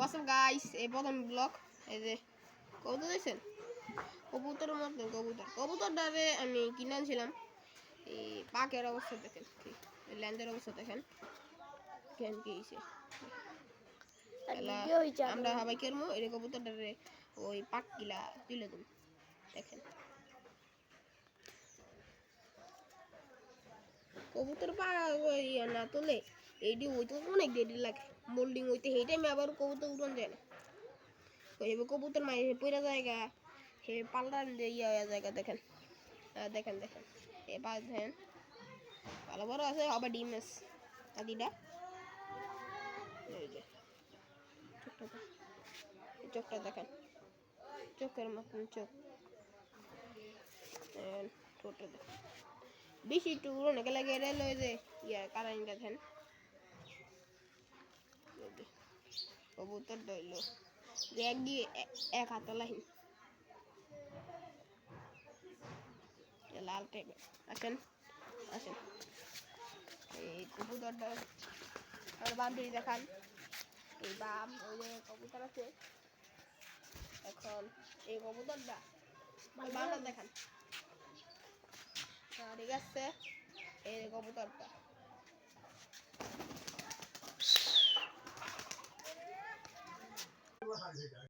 WhatsApp guys, এই প্রথম blog. এই যে কবুতর দেখছেন, কবুতরের মতো কবুতরটারে আমি কিনে আনছিলাম। এই পাকের অবস্থা দেখেন, ল্যান্ডের অবস্থা দেখেন কেন কি হয়েছে। আমরা সবাই কেরমো এই কবুতরটারে ওই পাক কিলা তুলে দিন। দেখেন কবুতর পা না তুলে এইটি হইতে অনেক দেরি লাগে, মোল্ডিং হইতে। সেই টাইমে আবার কবুতর উড়ন যায় না, কবুতর মাঝে পড়া জায়গা হে পাল্টান যে ইয়া হয়ে জায়গা। দেখেন দেখেন দেখেন এ পাশ দেখেন ভালো বড় আছে, আবার ডিম আছে আদিটা। এই যে চোখটা দেখেন, চোখের মতন চোখ, ছোট দেখেন বেশি একটু উড়নে গেলে গেলে লই যে ইয়া কারেন্ট দেখেন। কবুতর দইল এক দিয়ে এক হাতে লাইন লাল টাইপের। আসেন আসেন এই কবুতরটা আর বান্ধবী দেখান। এই বাম ওই যে কবুতর আছে, এখন এই কবুতরটা বান্ধব দেখান। ঠিক আছে, এই কবুতরটা